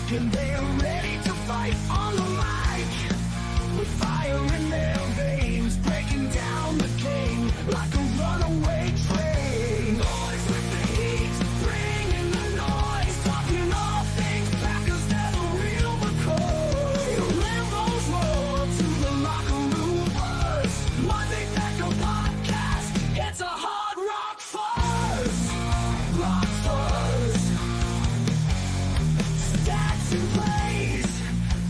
and they're ready to fight on the mic with fire in their veins, breaking down the game like a runaway train. Boys with the heat, bringing the noise, talking all things Packers never real McCoy. Lambos roar to the locker room buzz. Monday Packer podcast, it's a hard rock fuzz. Rock fuzz. Stats and plays,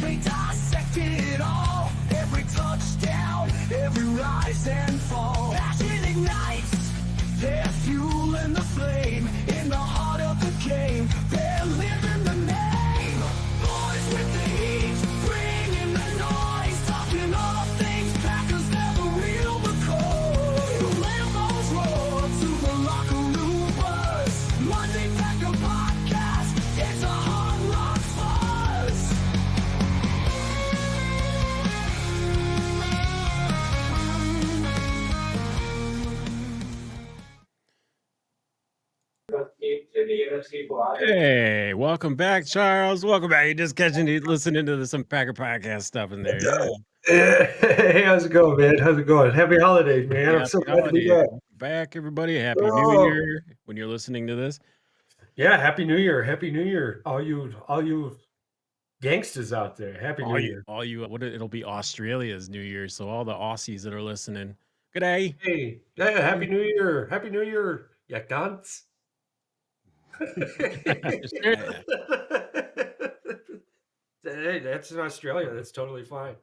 they dissect it all. Every touchdown, every rise and fall. Passion ignites, they're fueling the flame. In the heart of the game, they're living the name. Boys with the heat, bringing the noise, talking all things Packers never real McCoy. Lambos roar to the locker room buzz. Monday Packer podcast, it's a hard rock fuzz. Hey, welcome back, Charles. Welcome back. You're just listening to some Packer podcast stuff in there. Yeah. Hey, how's it going, man? How's it going? Happy holidays, man. I'm so Happy glad to be holidays. back. Welcome back, everybody. Happy New Oh, Year when you're listening to this. yeah, Happy New Year. Happy New Year. All you gangsters out there. Happy New Year. It'll be Australia's New Year, so all the Aussies that are listening, good day. Hey, yeah, Happy New Year. Happy New Year, you cunts. Hey, that's in Australia. That's totally fine.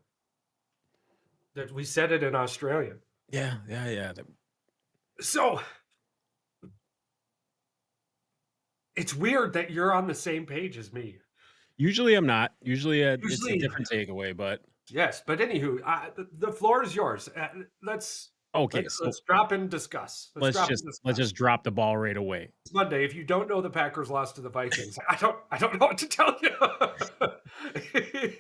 We said it in Australia. Yeah. So it's weird that you're on the same page as me. Usually I'm not. Usually it's a Usually- different takeaway, but Yes, but anywho, the floor is yours. Let's drop and discuss. let's just drop the ball right away. It's Monday. If you don't know the Packers lost to the Vikings, I don't know what to tell you.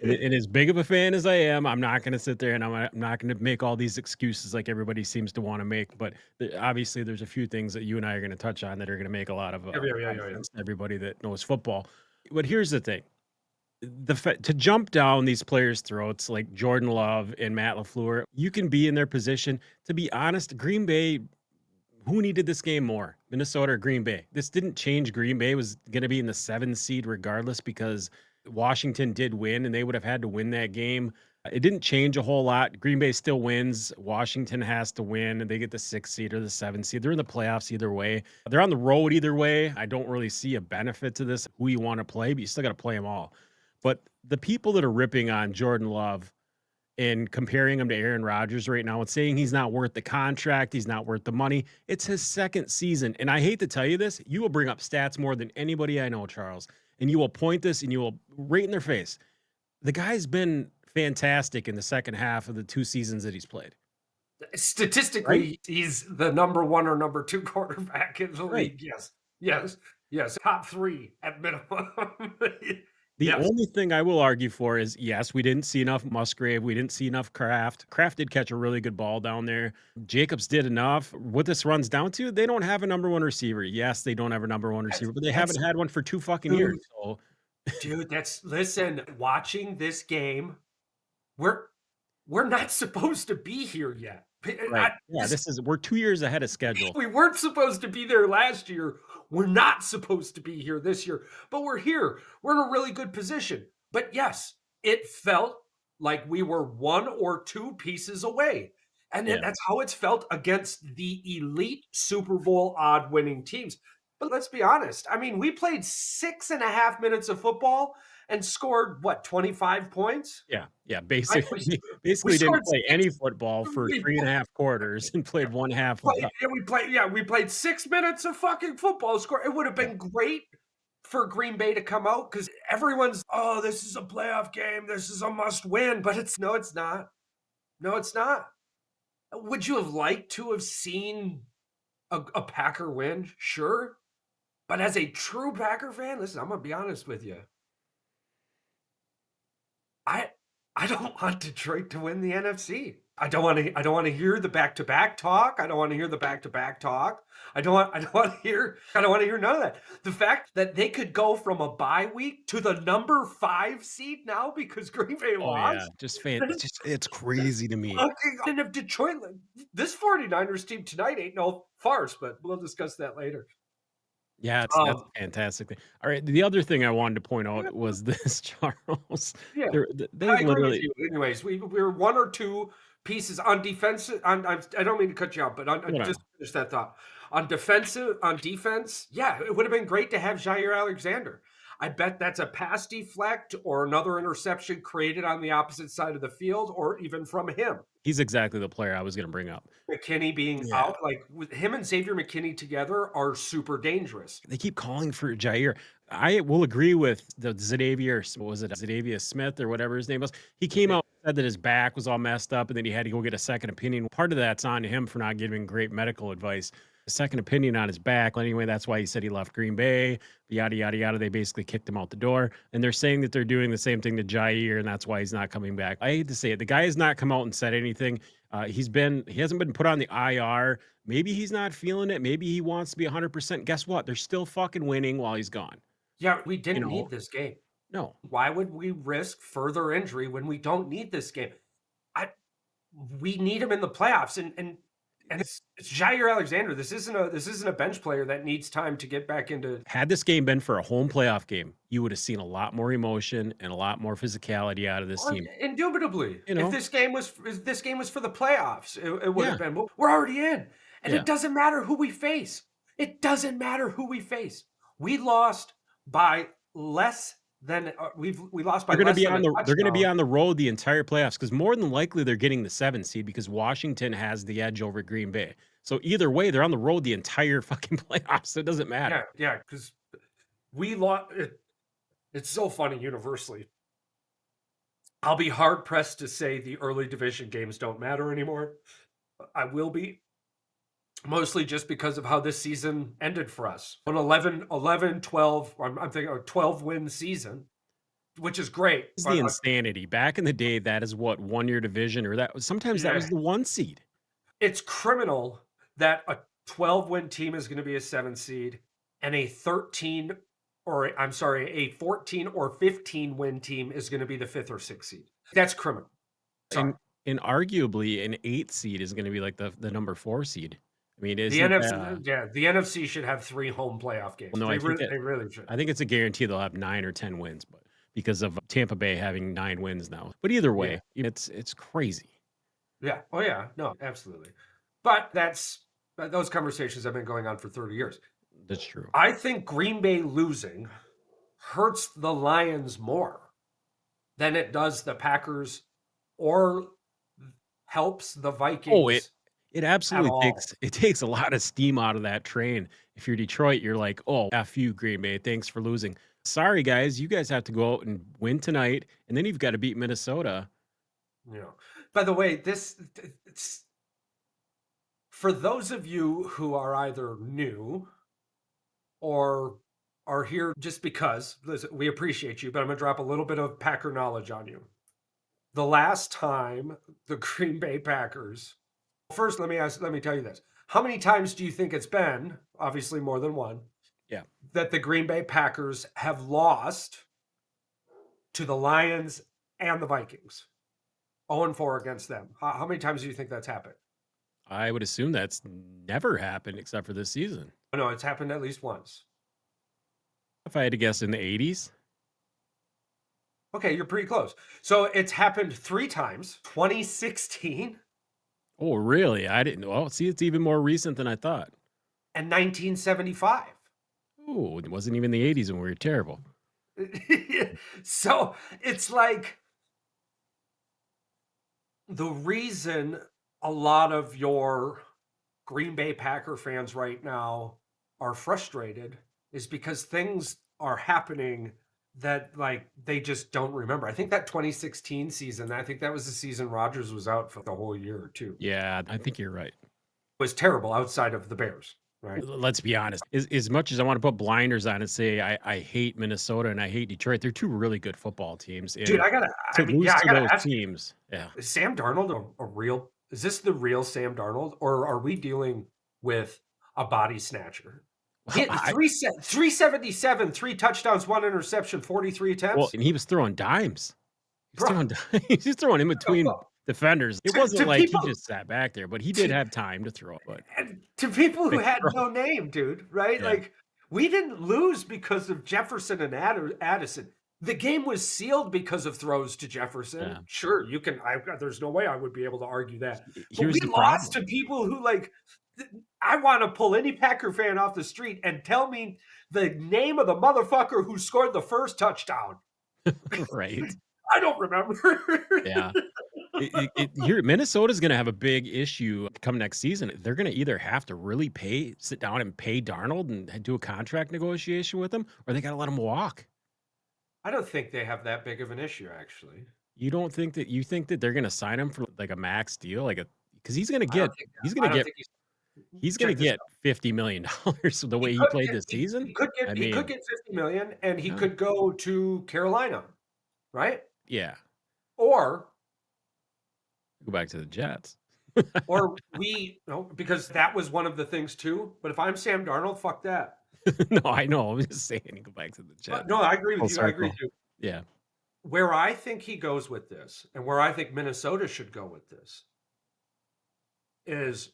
And as big of a fan as I am, I'm not going to sit there and I'm not going to make all these excuses like everybody seems to want to make. But obviously, there's a few things that you and I are going to touch on that are going to make a lot of sense to everybody that knows football. But here's the thing. To jump down these players' throats like Jordan Love and Matt LaFleur, you can be in their position. To be honest, Green Bay, who needed this game more, Minnesota or Green Bay? This didn't change. Green Bay was going to be in the 7th seed regardless because Washington did win and they would have had to win that game. It didn't change a whole lot. Green Bay still wins. Washington has to win and they get the 6th seed or the 7th seed. They're in the playoffs either way. They're on the road either way. I don't really see a benefit to this, who you want to play, but you still got to play them all. But the people that are ripping on Jordan Love and comparing him to Aaron Rodgers right now and saying he's not worth the contract, he's not worth the money, it's his 2nd season. And I hate to tell you this, you will bring up stats more than anybody I know, Charles, and you will point this and you will right in their face. The guy's been fantastic in the second half of the 2 seasons that he's played. Statistically, Right? he's the number 1 or number 2 quarterback in the Right. league. Yes. Top 3 at minimum. The Yes. only thing I will argue for is, yes, we didn't see enough Musgrave. We didn't see enough Kraft. Kraft did catch a really good ball down there. Jacobs did enough. What this runs down to, they don't have a number 1 receiver. Yes, they don't have a number 1 receiver, but they haven't had one for 2 fucking years. So, Dude, listen, watching this game, we're not supposed to be here yet. right. We're 2 years ahead of schedule. We weren't supposed to be there last year. We're not supposed to be here this year, but we're here. We're in a really good position. But yes, it felt like we were 1 or 2 pieces away. And that's how it's felt against the elite Super Bowl odd winning teams. But let's be honest. I mean, we played 6.5 minutes of football and scored, 25 points? Yeah. Basically didn't play any football for 3.5 quarters and played one half. We played 6 minutes of fucking football. It would have been great for Green Bay to come out because everyone's, this is a playoff game. This is a must win. But it's not. No, it's not. Would you have liked to have seen a Packer win? Sure. But as a true Packer fan, listen, I'm going to be honest with you. I don't want Detroit to win the NFC. I don't wanna hear the back-to-back talk. I don't wanna hear the back-to-back talk. I don't wanna hear none of that. The fact that they could go from a bye week to the number 5 seed now because Green Bay Oh, yeah, lost. just fan it's just it's crazy to me. Fucking and if Detroit this 49ers team tonight ain't no farce, but we'll discuss that later. Yeah, that's Um, fantastic thing. Alright, the other thing I wanted to point out was this, Charles. yeah, They I agree with literally you. Anyways, we're 1 or 2 pieces on defense I don't mean to cut you out, but on whatever. just finish that thought. On defense, yeah, it would have been great to have Jair Alexander. I bet that's a pass deflect or another interception created on the opposite side of the field or even from him. He's exactly the player I was gonna bring up. McKinney being Yeah. out, like, with him and Xavier McKinney together are super dangerous. They keep calling for Jair. I will agree with the Zadavier what was it, Zadavius Smith or whatever his name was? He came Yeah. out and said that his back was all messed up and then he had to go get a second opinion. Part of that's on him for not giving great medical advice. A second opinion on his back. Anyway, that's why he said he left Green Bay, yada, yada, yada. They basically kicked him out the door. And they're saying that they're doing the same thing to Jair, and that's why he's not coming back. I hate to say it. The guy has not come out and said anything. He hasn't been put on the IR. Maybe he's not feeling it. Maybe he wants to be 100%. Guess what? They're still fucking winning while he's gone. Yeah, we You didn't need know, this game. no. Why would we risk further injury when we don't need this game? I we need him in the playoffs, and it's Jair Alexander. This isn't a bench player that needs time to get back into. Had this game been for a home playoff game, you would have seen a lot more emotion and a lot more physicality out of this Oh, team. indubitably, You know? if this game was for the playoffs, it would Yeah. have been. But we're already in, and Yeah. it doesn't matter who we face. It doesn't matter who we face. We lost by less than we lost by less than a They're gonna be touchdown. on the road the entire playoffs because more than likely they're getting the 7 seed because Washington has the edge over Green Bay. So either way, they're on the road the entire fucking playoffs. So it doesn't matter. Yeah, because we lost. It's so funny universally. I'll be hard pressed to say the early division games don't matter anymore. I will be, mostly just because of how this season ended for us. An 12, I'm thinking a 12-win season, which is great. Is the But insanity. Back in the day, that is what 1-year division or that sometimes that yeah, was the 1 seed. it's criminal that a 12-win team is going to be a 7 seed and a 13 or I'm sorry, a 14 or 15-win team is going to be the 5th or 6th seed. That's criminal. Sorry. And and arguably an 8 seed is gonna be like the number 4 seed. I mean, The isn't NFC, that yeah, the NFC should have 3 home playoff games. well, no, They really should. I think it's a guarantee they'll have 9 or 10 wins, but because of Tampa Bay having 9 wins now. But either Yeah. way, it's crazy. Yeah. Oh, yeah. No, absolutely. But those conversations have been going on for 30 years. That's true. I think Green Bay losing hurts the Lions more than it does the Packers or helps the Oh, Vikings it at absolutely all. takes a lot of steam out of that train. If you're Detroit, you're like, "Oh, F you, Green Bay. Thanks for losing. Sorry, guys. You guys have to go out and win tonight, and then you've got to beat Minnesota." You know. By the way, it's for those of you who are either new or are here just because, listen, we appreciate you, but I'm going to drop a little bit of Packer knowledge on you. The last time the Green Bay Packers, first let me tell you this. How many times do you think it's been, obviously more than one, Yeah. that the Green Bay Packers have lost to the Lions and the Vikings? 0-4 against them. How many times do you think that's happened? I would assume that's never happened except for this season. Oh, no, it's happened at least once. If I had to guess in the 80s? Okay, you're pretty close. So it's happened 3 times. 2016 Oh, really? I didn't know. Well, see, it's even more recent than I thought. and 1975. Oh, it wasn't even the 80s when we were terrible. So it's like the reason a lot of your Green Bay Packer fans right now are frustrated is because things are happening that like they just don't remember. I think that 2016 season, I think that was the season Rodgers was out for the whole year or two. Yeah, I think you're right. Was terrible outside of the Bears, right? Let's be honest. As much as I want to put blinders on and say I hate Minnesota and I hate Detroit, they're two really good football teams. Dude, And I to mean, lose yeah, I to gotta those ask you, teams, yeah. is Sam Darnold a real Is this the real Sam Darnold, or are we dealing with a body snatcher? He Well, had 377, 3 touchdowns, 1 interception, 43 attempts. and he was throwing dimes. He was Bro, throwing dimes. He's throwing in between defenders. It wasn't to like he people just sat back there, but he did to have time to throw, but and to people who big had throw. no name, dude, right? Yeah, Like, we didn't lose because of Jefferson and Addison. The game was sealed because of throws to Jefferson. yeah. Sure, you can. There's no way I would be able to argue that. But we Here's the lost to problem. people who like. I want to pull any Packer fan off the street and tell me the name of the motherfucker who scored the first touchdown. Right? I don't remember. Yeah. Here, Minnesota's going to have a big issue come next season. They're going to either have to really sit down and pay Darnold and do a contract negotiation with him, or they got to let him walk. I don't think they have that big of an issue, actually. You don't think that you think that they're going to sign him for like a max deal, like a because I don't think. he's going I to don't get think he's. he's going to Check this get out. $50 million the He way he could played get this season. I he could mean, get 50 million, and he yeah, could go to Carolina, right? yeah, Or go back to the Jets. because that was one of the things too. But if I'm Sam Darnold, fuck that. No, I know. I'm just saying, go back to the Jets. No, I agree Full with you. I agree circle. with you. Yeah. Where I think he goes with this, and where I think Minnesota should go with this, is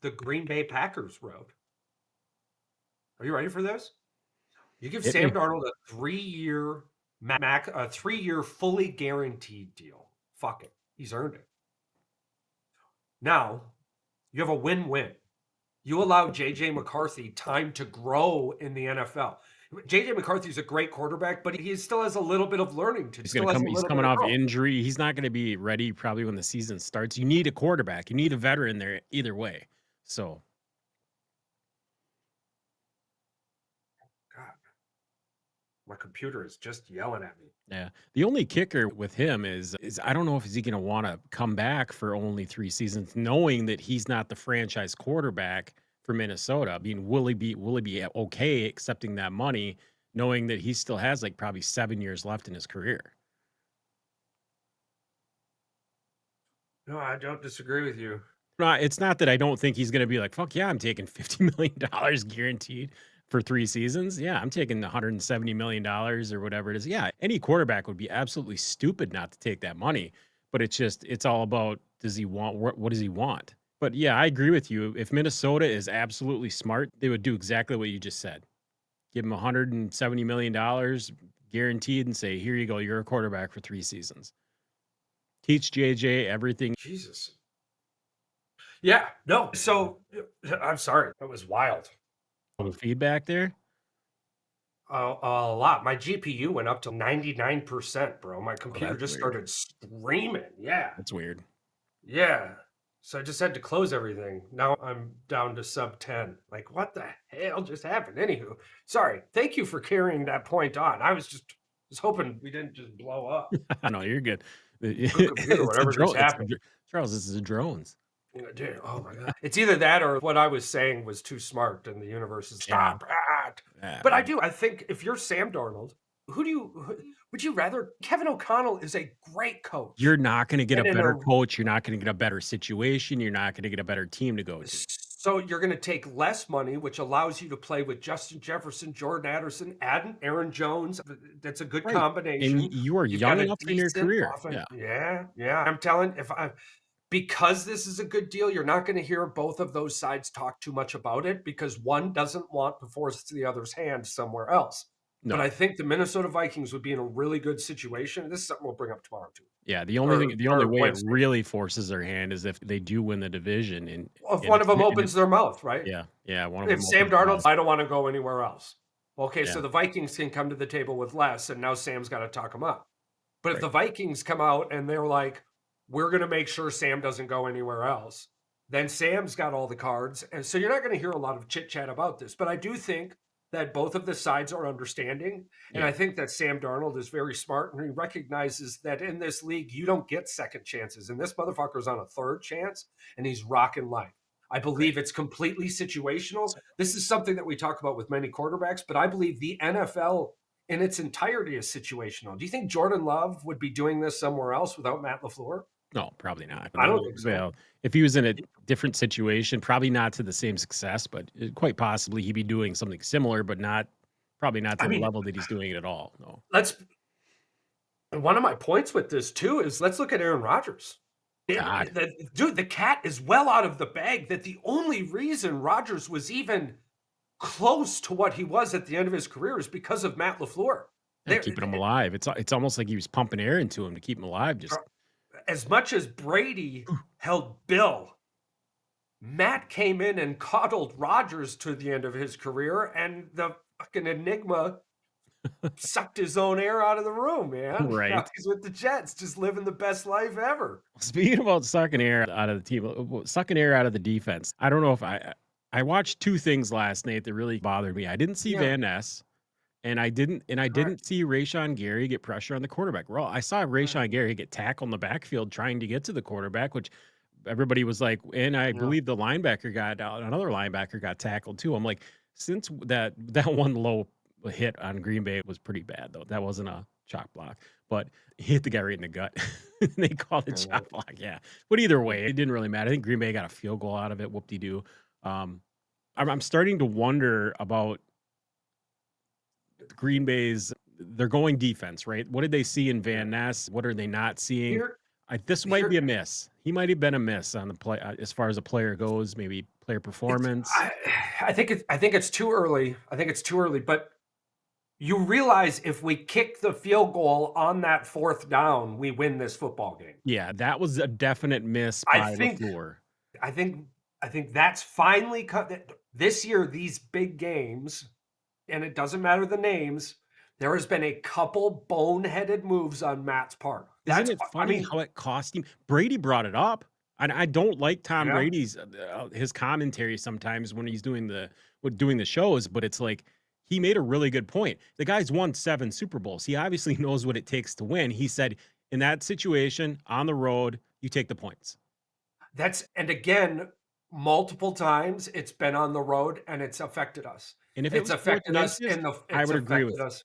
the Green Bay Packers road. Are you ready for this? You give Hit Sam me. Darnold a 3-year a 3-year fully guaranteed deal. Fuck it. He's earned it. Now, you have a win-win. You allow JJ McCarthy time to grow in the NFL. JJ McCarthy's a great quarterback, but he still has a little bit of learning to He's still gonna has come. a He's little bit coming of off growth. injury. He's not gonna be ready probably when the season starts. You need a quarterback. You need a veteran there either way. So God, my computer is just yelling at me. yeah, the only kicker with him is I don't know if he gonna want to come back for only 3 seasons, knowing that he's not the franchise quarterback for Minnesota. I mean, will he be okay accepting that money, knowing that he still has like probably 7 years left in his career? No, I don't disagree with you. No, it's not that I don't think he's gonna be like, "Fuck yeah, I'm taking $50 million guaranteed for 3 seasons. Yeah, I'm taking $170 million or whatever it is." Yeah, any quarterback would be absolutely stupid not to take that money, but it's all about does he want what does he want? But yeah, I agree with you. If Minnesota is absolutely smart, they would do exactly what you just said. Give him $170 million guaranteed and say, "Here you go, you're a quarterback for 3 seasons." Teach JJ everything. Jesus. Yeah, no. So I'm sorry. That was wild. Feedback there. A lot. My GPU went up to 99%, bro. My Oh, computer that's just weird. started screaming. Yeah. That's weird. Yeah. So I just had to close everything. Now I'm down to sub 10. Like, what the hell just happened? Anywho, sorry. Thank you for carrying that point on. I was hoping we didn't just blow up. No, you're good. Good computer, It's a whatever just drone. happened. Charles, this is a drones. Dude, oh my God. It's either that or what I was saying was too smart and the universe is Yeah. stop. Ah. Yeah, But I think if you're Sam Darnold, would you rather? Kevin O'Connell is a great coach. you're not going to get a And in better a coach. You're not going to get a better situation. You're not going to get a better team to go to. So you're going to take less money, which allows you to play with Justin Jefferson, Jordan Addison, Aaron Jones. That's a good Right. And combination. you are You've young got a enough in your decent career. offense. Yeah. Yeah. I'm telling because this is a good deal, you're not going to hear both of those sides talk too much about it because one doesn't want to force the other's hand somewhere else. No. But I think the Minnesota Vikings would be in a really good situation. This is something we'll bring up tomorrow too. Yeah. The only way Wednesday. it really forces their hand is if they do win the division. And If one of them opens their mouth, right? yeah. Yeah. One of If them. Sam opens their Darnold, mouth. I don't want to go anywhere else. Okay, Yeah. so the Vikings can come to the table with less, and now Sam's got to talk them up. But if Right. the Vikings come out and they're like, we're going to make sure Sam doesn't go anywhere else, then Sam's got all the cards. And so you're not going to hear a lot of chit chat about this. But I do think that both of the sides are understanding. And Yeah. I think that Sam Darnold is very smart and he recognizes that in this league, you don't get second chances. And this motherfucker's on a third chance and he's rocking life. I believe it's completely situational. This is something that we talk about with many quarterbacks, but I believe the NFL in its entirety is situational. Do you think Jordan Love would be doing this somewhere else without Matt LaFleur? No, probably not. I don't No, think so. well, if he was in a different situation, probably not to the same success, but quite possibly he'd be doing something similar, but not probably not to I the mean, level that he's doing it at all. No. let's and one of my points with this too is let's look at Aaron Rodgers. God, Dude, the cat is well out of the bag that the only reason Rodgers was even close to what he was at the end of his career is because of Matt LaFleur. yeah, There, keeping him alive. It's almost like he was pumping air into him to keep him alive. Just as much as Brady held Bill, Matt came in and coddled Rodgers to the end of his career, and the fucking enigma sucked his own air out of the room, man. Now right. he's with the Jets, just living the best life ever. Speaking about sucking air out of the team, sucking air out of the defense. I don't know if I watched two things last night that really bothered me. I didn't see Yeah, Van Ness. And I didn't correct. see Rayshon Gary get pressure on the quarterback. Well, I saw Correct. Rayshon Gary get tackled in the backfield trying to get to the quarterback, which everybody was like, and I Yeah. believe the linebacker another linebacker got tackled too. I'm like, since that one low hit on Green Bay was pretty bad though. That wasn't a chop block, but he hit the guy right in the gut. They called it Yeah. chop block. Yeah, but either way, it didn't really matter. I think Green Bay got a field goal out of it. Whoop de doo. Um, I'm starting to wonder about Green Bay's they're going defense, right? What did they see in Yeah. Van Ness? What are they not seeing? Here, This might be here, a miss. He might have been a miss on the play as far as a player goes, maybe player it's performance. I think it's too early. I think it's too early, but you realize if we kick the field goal on that fourth down, we win this football game. Yeah, that was a definite miss I by think LaFleur. I think I think that's finally cut this year, these big games, and it doesn't matter the names, there has been a couple boneheaded moves on Matt's part. Isn't That's it I funny mean, how it cost him? Brady brought it up, and I don't like Tom yeah. Brady's his commentary sometimes when he's doing the shows, but it's like he made a really good point. The guy's won 7 Super Bowls. He obviously knows what it takes to win. He said, in that situation on the road, you take the points. That's and again, multiple times it's been on the road and it's affected us. And if it It's was 4th affected and us inches, in the I it's would agree affected with us.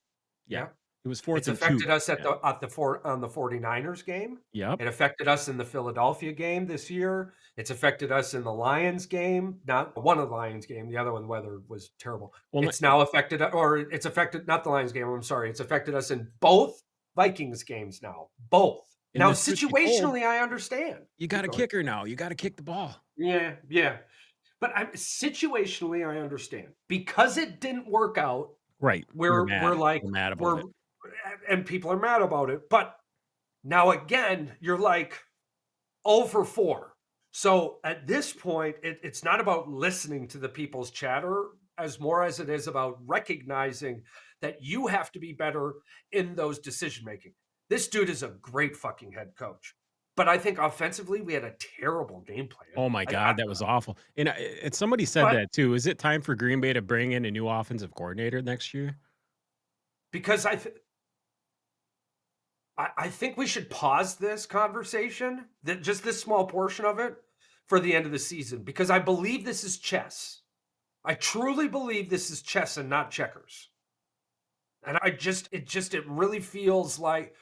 yeah. Yeah. It was It's 4th and 2. affected us Yeah. at the on the 49ers game. Yep. It affected us in the Philadelphia game this year. It's affected us in the Lions game, not one of the Lions game, the other one, weather was terrible. Well, It's now affected or it's affected not the Lions game, I'm sorry. It's affected us in both Vikings games now, both. and Now, the truth be told, situationally, I understand. you got Keep a going. kicker now. You got to kick the ball. Yeah, yeah. But I'm situationally, I understand. Because it didn't work out, Right. You're we're mad. like You're mad about we're it. and people are mad about it. But now again, you're like 0 for 4. So at this point, it's not about listening to the people's chatter as more as it is about recognizing that you have to be better in those decision making. This dude is a great fucking head coach. But I think offensively, we had a terrible game plan. Oh my god, that was awful. And somebody said But that too. Is it time for Green Bay to bring in a new offensive coordinator next year? because I think we should pause this conversation, that just this small portion of it, for the end of the season, because I believe this is chess. I truly believe this is chess and not checkers. And it really feels like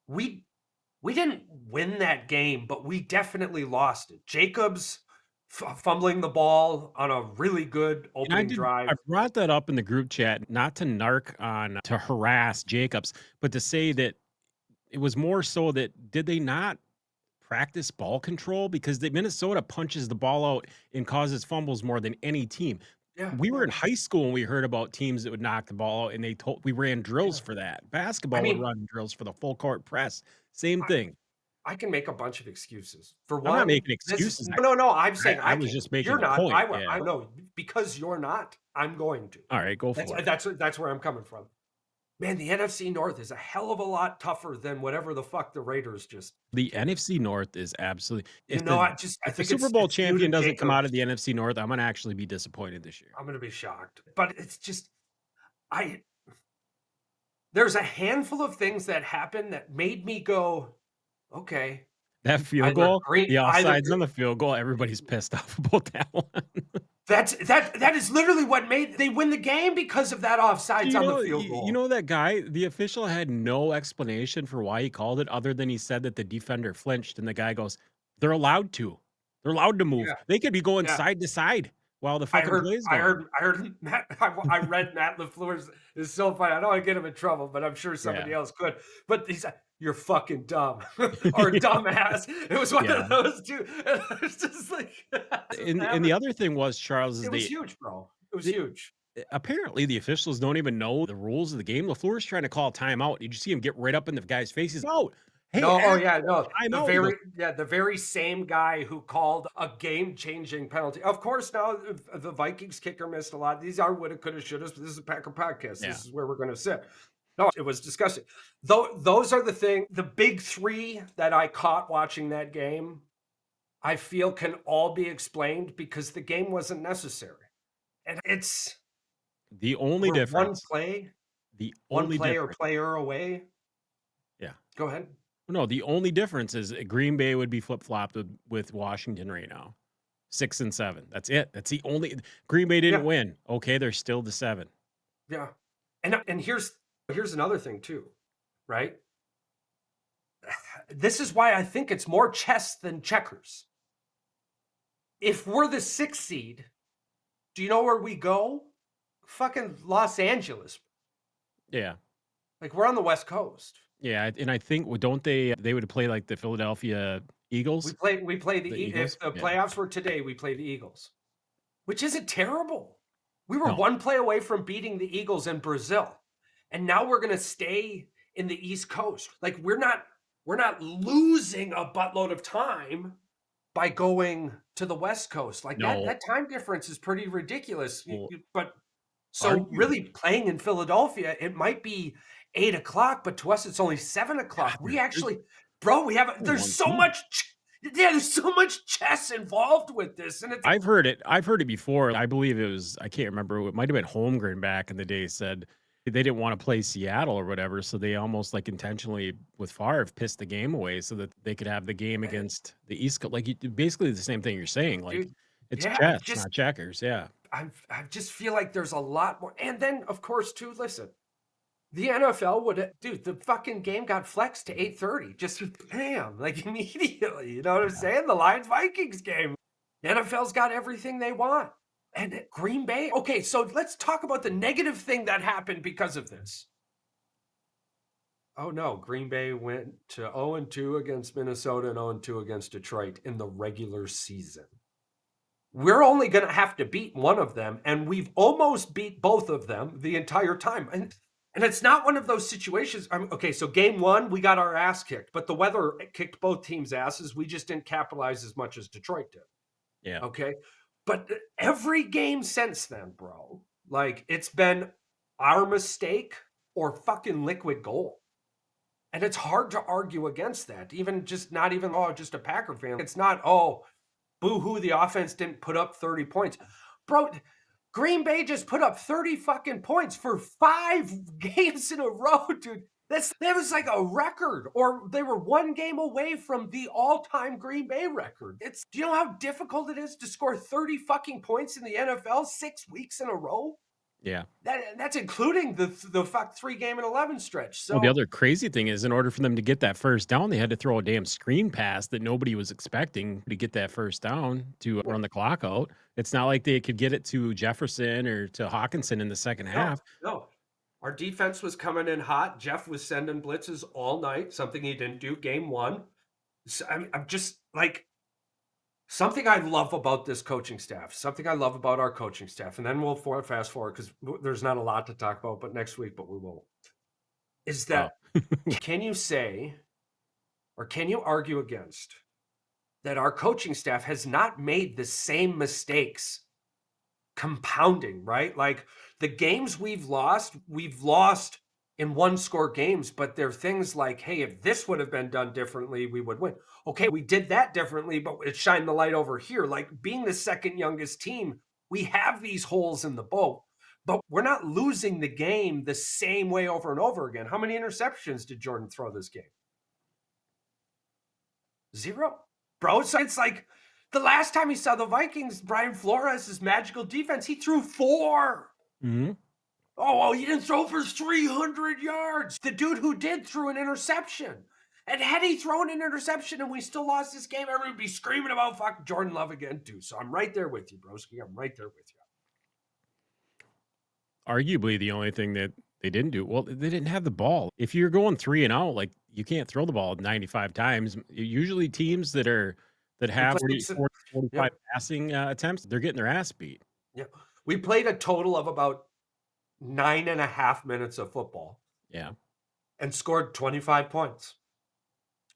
we we didn't win that game, but we definitely lost it. Jacobs fumbling the ball on a really good And opening drive. I brought that up in the group chat, not to narc on to harass Jacobs, but to say that it was more so that did they not practice ball control because the Minnesota punches the ball out and causes fumbles more than any team. Yeah, We were yeah, in high school and we heard about teams that would knock the ball out and we ran drills yeah. for that. I Basketball would mean, run drills for the full court press. Same I, thing. I can make a bunch of excuses. For I'm not one, making this excuses. no. I'm saying I I was can. just making You're a not. point. Yeah. I know because you're not. I'm going to. All right, go for it. That's where I'm coming from. Man, the NFC North is a hell of a lot tougher than whatever the fuck the Raiders just The did. NFC North is absolutely I if the think Super Bowl it's due to champion doesn't come out Jacobs. of the NFC North, I'm gonna actually be disappointed this year. I'm gonna be shocked. But it's just I there's a handful of things that happened that made me go, okay, That field goal, the either offsides on the field goal, everybody's pissed off about that one. That is literally what made they win the game because of that offsides You on the know, field you goal. know that guy, the official had no explanation for why he called it other than he said that the defender flinched, and the guy goes, "They're allowed to. They're allowed to move. Yeah, They could be going yeah. side to side while the I fucking heard play's I going." heard I heard Matt I read Matt LaFleur's is so funny. I don't wanna get him in trouble, but I'm sure somebody Yeah. else could. But he's like, "You're fucking dumb," or "dumbass." It was one Yeah. of those 2, and I was just like, "That's what And the happened." other thing was, Charles, is It was huge, bro. It was the huge. apparently the officials don't even know the rules of the game. LaFleur's trying to call timeout. Did you see him get right up in the guy's face? He's out. Hey, No, oh, yeah, asshole, no, timeout. He goes, the very same guy who called a game-changing penalty. Of course, now the Vikings kicker missed a lot. These are woulda, coulda, shouldas, but this is a Packer podcast. yeah. This is where we're gonna sit. No, it was disgusting. Though those are the big 3 that I caught watching that game, I feel can all be explained because the game wasn't necessary. And it's The only we're one difference, play the one only play or difference. player away. Yeah. Go ahead. No, the only difference is Green Bay would be flip-flopped with Washington right now. 6 and 7. That's it. That's the only Green Bay didn't Yeah. win. Okay, they're still the 7. Yeah. And here's another thing too, right? This is why I think it's more chess than checkers. If we're the 6th seed, do you know where we go? Fucking Los Angeles. Yeah. Like we're on the West Coast. Yeah, and I think don't they would play like the Philadelphia Eagles? We play The if Eagles? the Yeah. playoffs were today, we play the Eagles. Which isn't terrible. We were No. one play away from beating the Eagles in Brazil. And now we're going to stay in the East Coast. Like we're not losing a buttload of time by going to the West Coast. Like No. that time difference is pretty ridiculous. Well, But so argue really playing in Philadelphia, it might be 8 o'clock, but to us it's only 7 o'clock. God, We actually, bro, we have there's 1, so 2. much there's so much chess involved with this. And it's I've heard it. I've heard it before. I believe it was I can't remember. It might have been Holmgren back in the day said they didn't want to play Seattle or whatever, so they almost like intentionally with Favre pissed the game away so that they could have the game against the East Coast. Like basically the same thing you're saying. Like dude, it's yeah, chess, not checkers. Yeah. I just feel like there's a lot more. And then, of course, too, listen, the NFL dude, the fucking game got flexed to 8:30, just bam, like immediately. You know what I'm saying? The Lions Vikings game. The NFL's got everything they want. And Green Bay, okay, so let's talk about the negative thing that happened because of this. Oh no, Green Bay went to 0-2 against Minnesota and 0-2 against Detroit in the regular season. We're only going to have to beat one of them, and we've almost beat both of them the entire time. And it's not one of those situations. Okay, so game 1, we got our ass kicked, but the weather kicked both teams' asses. We just didn't capitalize as much as Detroit did. Yeah. Okay, but every game since then, bro, like it's been our mistake or fucking liquid gold. And it's hard to argue against that. Even just not even, oh, just a Packer fan. It's not, oh, boo-hoo, the offense didn't put up 30 points. Bro, Green Bay just put up 30 fucking points for 5 games in a row, dude. That was like a record, or they were 1 game away from the all-time Green Bay record. Do you know how difficult it is to score 30 fucking points in the NFL 6 weeks in a row? Yeah. That's including the 3-game and 11 stretch. So Well, the other crazy thing is in order for them to get that first down, they had to throw a damn screen pass that nobody was expecting to get that first down to run the clock out. It's not like they could get it to Jefferson or to Hawkinson in the second half. No. Our defense was coming in hot. Jeff was sending blitzes all night, something he didn't do game 1. So I'm just like, something I love about this coaching staff, something I love about our coaching staff, and then we'll fast forward because there's not a lot to talk about, but next week, but we won't, is that can you say or can you argue against that our coaching staff has not made the same mistakes compounding, right? Like the games we've lost in 1-score games, but they're things like, hey, if this would have been done differently, we would win. Okay, we did that differently, but it shined the light over here. Like being the second youngest team, we have these holes in the boat, but we're not losing the game the same way over and over again. How many interceptions did Jordan throw this game? 0. Bro, so it's like The last time he saw the Vikings, Brian Flores' magical defense, he threw 4. Mhm. Oh, well, he didn't throw for 300 yards. The dude who did threw an interception. And had he thrown an interception and we still lost this game, everybody would be screaming about fucking Jordan Love again, too. So I'm right there with you, broski. I'm right there with you. Arguably, the only thing that they didn't do well, they didn't have the ball. If you're going 3 and out, like, you can't throw the ball 95 times. Usually teams that We have played 40, 40, 45 Yep. passing, attempts, they're getting their ass beat. Yep. We played a total of about 9.5 minutes of football Yeah. and scored 25 points.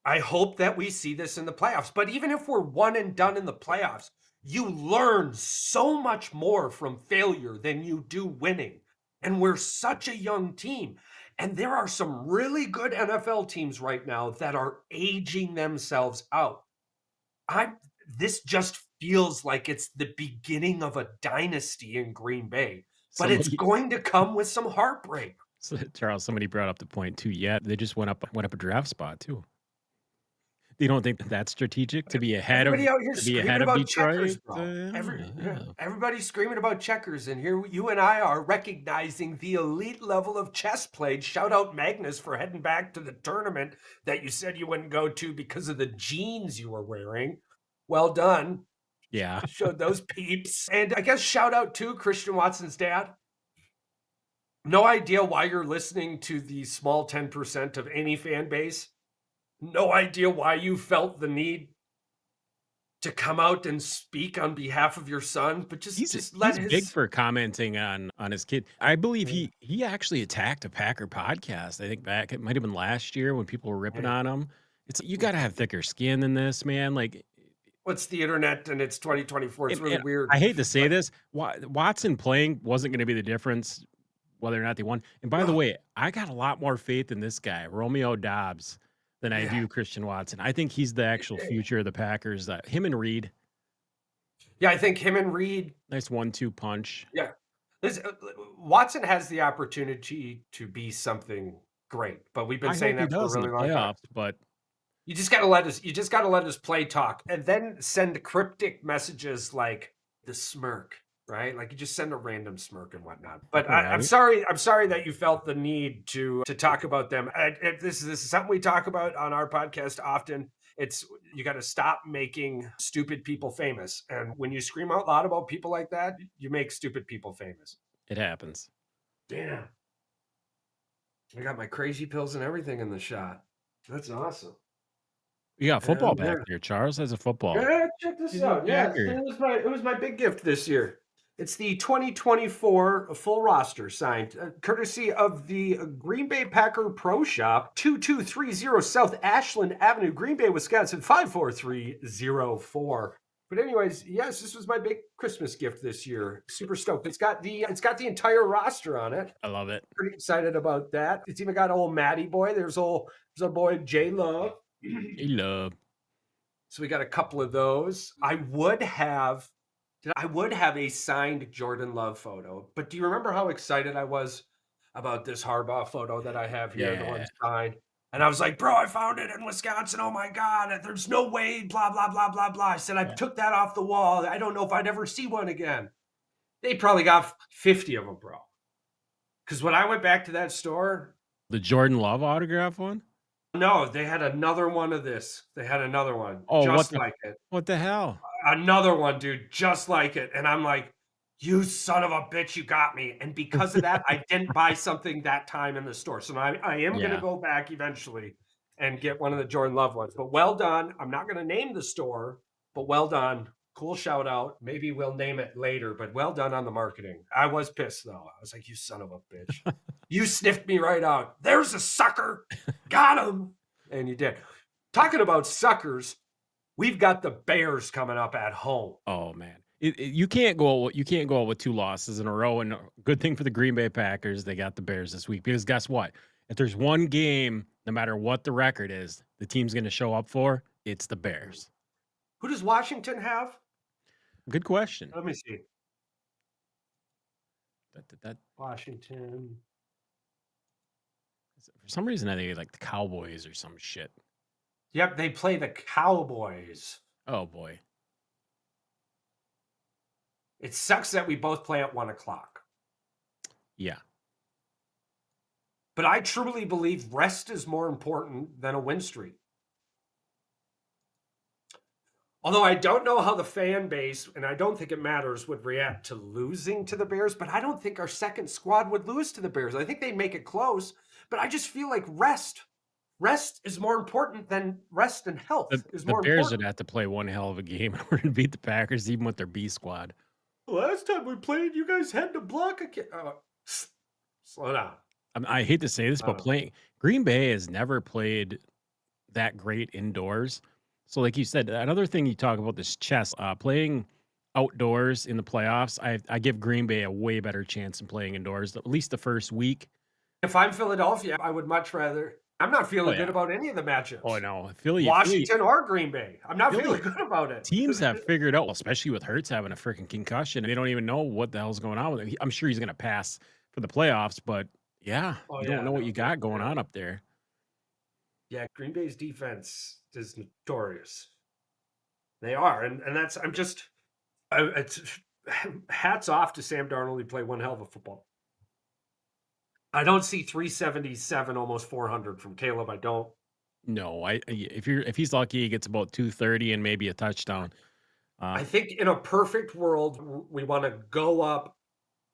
I hope that we see this in the playoffs. But even if we're one and done in the playoffs, you learn so much more from failure than you do winning. And we're such a young team. And there are some really good NFL teams right now that are aging themselves out. This just feels like it's the beginning of a dynasty in Green Bay, but it's Somebody going to come with some heartbreak. Charles, somebody brought up the point too. Yeah, they just went up a draft spot too. You don't think that that's strategic Everybody out here to be screaming ahead of about checkers, Detroit? bro. Yeah. Everybody's screaming about checkers, and here you and I are recognizing the elite level of chess played. Shout out Magnus for heading back to the tournament that you said you wouldn't go to because of the jeans you were wearing. Well done. Yeah. Showed those peeps. And I guess shout out to Christian Watson's dad. No idea why you're listening to the small 10% of any fan base. No idea why you felt the need to come out and speak on behalf of your son, but just let He's big his for commenting on his kid. I believe he actually attacked a Packer podcast. I think back it might have been last year when people were ripping on him. It's you got to have thicker skin than this, man. Like, what's the internet and it's 2024. It's really and weird. I hate to say But this, Watson playing wasn't going to be the difference whether or not they won. And by the no, way, I got a lot more faith in this guy, Romeo Dobbs, than I yeah, do Christian Watson. I think he's the actual future of the Packers. Him and Reed, yeah, I think him and Reed, nice 1-2 punch. yeah. This, Watson has the opportunity to be something great, but we've been I saying hope he that for a does in the really long time. playoffs, but You just gotta let us play talk and then send cryptic messages like the smirk, right? Like you just send a random smirk and whatnot. But I'm right. sorry. I'm sorry that you felt the need to talk about them. This is something we talk about on our podcast often. It's you got to stop making stupid people famous. And when you scream out loud about people like that, you make stupid people famous. It happens. Damn. I got my crazy pills and everything in the shot. That's awesome. You got football Yeah. back there. Charles has a football. Yeah, check this Is it out. back Yes, or it was my big gift this year. It's the 2024 full roster signed, courtesy of the Green Bay Packer Pro Shop, 2230 South Ashland Avenue, Green Bay, Wisconsin, 54304. But anyways, yes, this was my big Christmas gift this year. Super stoked. It's got the entire roster on it. I love it. Pretty excited about that. It's even got old Matty boy. There's our boy J Love. He love. So we got a couple of those. I would have a signed Jordan Love photo, but do you remember how excited I was about this Harbaugh photo that I have here, the one Yeah. signed? And I was like, bro, I found it in Wisconsin. Oh my God, there's no way, blah, blah, blah, blah, blah. I said, I Yeah. took that off the wall. I don't know if I'd ever see one again. They probably got 50 of them, bro. Because when I went back to that store, The Jordan Love autograph one? no, they had another one of this. They had another one Oh, just like it. what the hell? Another one, dude, just like it. And I'm like, you son of a bitch, you got me. And because of that, I didn't buy something that time in the store. So I am going to Yeah. go back eventually and get one of the Jordan Love ones. But well done. I'm not going to name the store, but well done. Cool shout out. Maybe we'll name it later, but well done on the marketing. I was pissed though. I was like, you son of a bitch. You sniffed me right out. There's a sucker. Got him. And you did. Talking about suckers, we've got the Bears coming up at home. Oh man. You can't go out with 2 losses in a row, and good thing for the Green Bay Packers, they got the Bears this week, because guess what? If there's one game, no matter what the record is, the team's going to show up for, it's the Bears. Who does Washington have? Good question. Let me see. That Washington. for some reason I think like the Cowboys or some shit. Yep, they play the Cowboys. Oh boy. It sucks that we both play at 1:00. Yeah. But I truly believe rest is more important than a win streak. Although I don't know how the fan base, and I don't think it matters, would react to losing to the Bears, but I don't think our second squad would lose to the Bears. I think they'd make it close, but I just feel like rest is more important than rest and health is The more Bears would important. have to play one hell of a game in order to beat the Packers, even with their B squad. Last time we played, you guys had to block a kid. Slow down. I hate to say this, but Uh, playing Green Bay has never played that great indoors. So, like you said, another thing you talk about this chess, playing outdoors in the playoffs. I give Green Bay a way better chance than playing indoors, at least the first week. if I'm Philadelphia, I would much rather. I'm not Oh feeling good yeah. about any of the Oh matchups. no, Washington or Green Bay. I'm not Philly feeling good about it. teams have figured out, especially with Hurts having a freaking concussion, they don't even know what the hell's going on with him. I'm sure he's going to pass for the playoffs, but yeah, Oh you don't yeah, know what no, you got going yeah. on up there. Yeah, Green Bay's defense is notorious. They are, and that's it's hats off to Sam Darnold. He played one hell of a football. I don't see 377, almost 400 from Caleb. I don't. No, if he's lucky, he gets about 230 and maybe a touchdown. I Um, think in a perfect world, we want to go up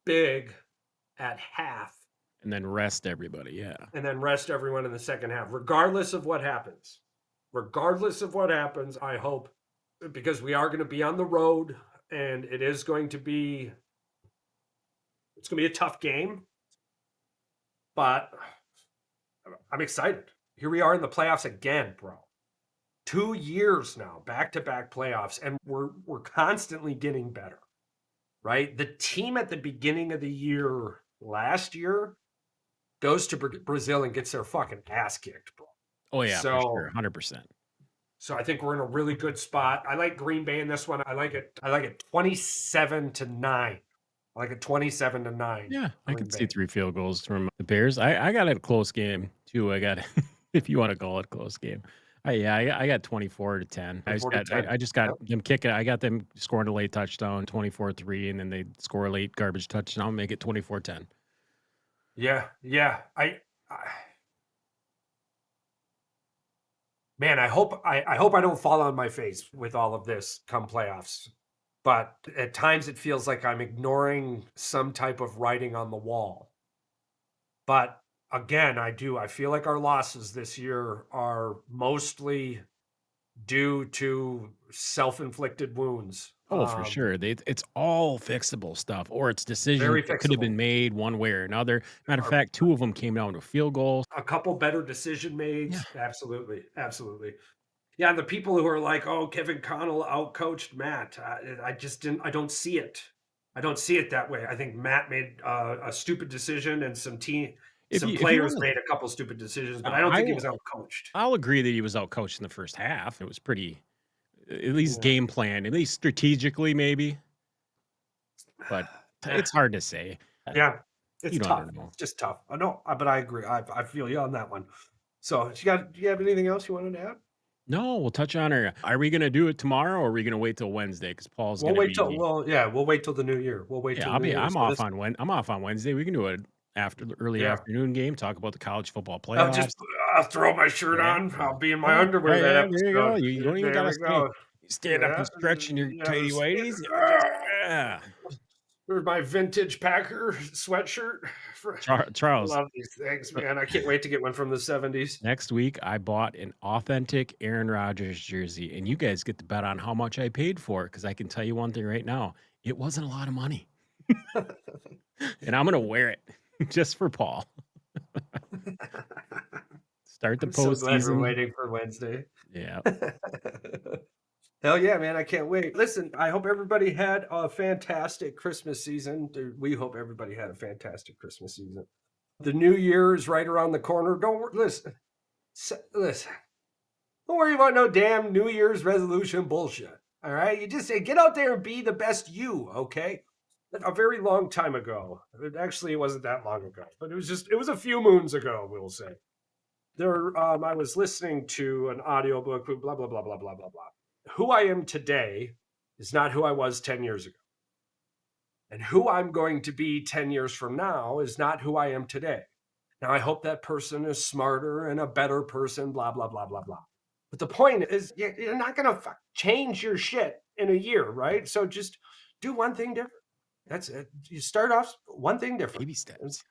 big at half and then rest everybody. Yeah. and then rest everyone in the second half, regardless of what happens. Regardless of what happens, I hope, because we are going to be on the road and it's going to be a tough game, but I'm excited. Here we are in the playoffs again, bro. 2 years now, back-to-back playoffs, and we're constantly getting better, right? The team at the beginning of the year last year goes to Brazil and gets their fucking ass kicked, bro. Oh yeah, for sure, So 100%. so I think we're in a really good spot. I like Green Bay in this one. I like it 27-9. I like it 27-9. Yeah, I Green could see Bay. 3 field goals from the Bears. I got it a close game too. I got if you wanna call it a close game. I got 24-10. 24-10. I just got Yep. them kicking I got them scoring a late touchdown, 24-3, and then they score a late garbage touchdown, make it 24-10. Yeah, yeah. I Man, I hope I don't fall on my face with all of this come playoffs. But at times it feels like I'm ignoring some type of writing on the wall. But again, I feel like our losses this year are mostly due to self-inflicted wounds. Oh, for sure. It's all fixable stuff, or it's decisions Very that could have fixable. been made one way or another. Matter of Our fact, 2 of them came down to field goals. A couple better decision Yeah. mades. Absolutely, absolutely. Yeah, and the people who are like, "Oh, Kevin Connell outcoached Matt," I just didn't. I don't see it. I don't see it that way. I think Matt made a stupid decision, and some If you players wanna made a couple stupid decisions, but I don't I think he will was outcoached. I'll agree that he was outcoached in the first half. It was pretty at least Yeah. game plan, at least strategically maybe, but Eh, it's hard to say. yeah, it's You tough. don't know. It's just tough. I know, but I agree. I feel you on that one. So, do you have anything else you wanted to add? No, we'll touch on our are we gonna do it tomorrow or are we gonna wait till Wednesday? Because Paul's gonna be We'll wait till the new year. We'll wait yeah, till the new year. So this, I'm off on Wednesday. We can do it after the early yeah, afternoon game, talk about the college football I'll just playoffs. throw my shirt Yeah. on. I'll be in my Yeah. underwear Oh, that yeah, there you go. episode. You don't even There gotta we stand go. stand up Yeah, and stretch in your yeah. tighty whities. You just yeah. Here's my vintage Packer sweatshirt. I Charles, love these things, uh, man. I can't wait to get one from the 70s. next week I bought an authentic Aaron Rodgers jersey, and you guys get to bet on how much I paid for it because I can tell you one thing right now. It wasn't a lot of money. And I'm gonna wear it just for Paul. Start the I'm so glad we're postseason. waiting for Wednesday. Yeah. Hell yeah, man. I can't wait. Listen, I hope everybody had a fantastic Christmas season. We hope everybody had a fantastic Christmas season. The new year is right around the corner. Listen. Listen. Don't worry about no damn New Year's resolution bullshit. All right, you just say get out there and be the best you. Okay. A very long time ago. It wasn't that long ago, but it was a few moons ago. We'll say I was listening to an audiobook. Blah blah blah blah blah blah blah. Who I am today is not who I was 10 years ago. And who I'm going to be 10 years from now is not who I am today. Now, I hope that person is smarter and a better person, blah, blah, blah, blah, blah. But the point is, you're not going to change your shit in a year, right? So just do one thing different. That's it. You start off one thing different. Baby steps.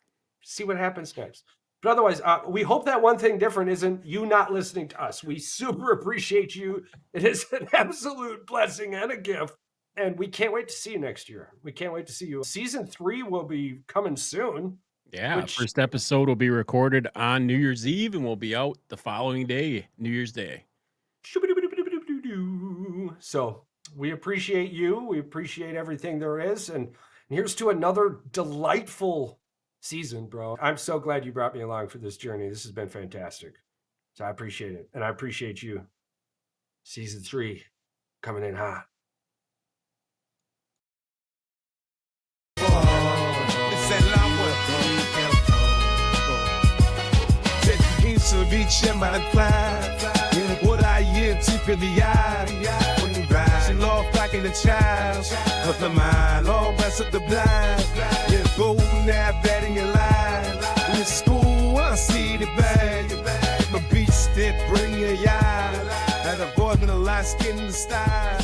See what happens next. But otherwise, we hope that one thing different isn't you not listening to us. We super appreciate you. It is an absolute blessing and a gift. And we can't wait to see you next year. We can't wait to see you. Season 3 will be coming soon. Yeah, first episode will be recorded on New Year's Eve and will be out the following day, New Year's Day. So we appreciate you. We appreciate everything there is. And here's to another delightful season, bro. I'm so glad you brought me along for this journey. This has been fantastic. So I appreciate it. And I appreciate you. Season 3 coming in hot. Beach my fly. What I hear deep in the eye. When you ride, she love back in the child. Cause the mind, all rest of the blind. Yeah, go now, bad in your life. In school, I see the bag. The beach that bring your eye. At a boy with a light skin in the style.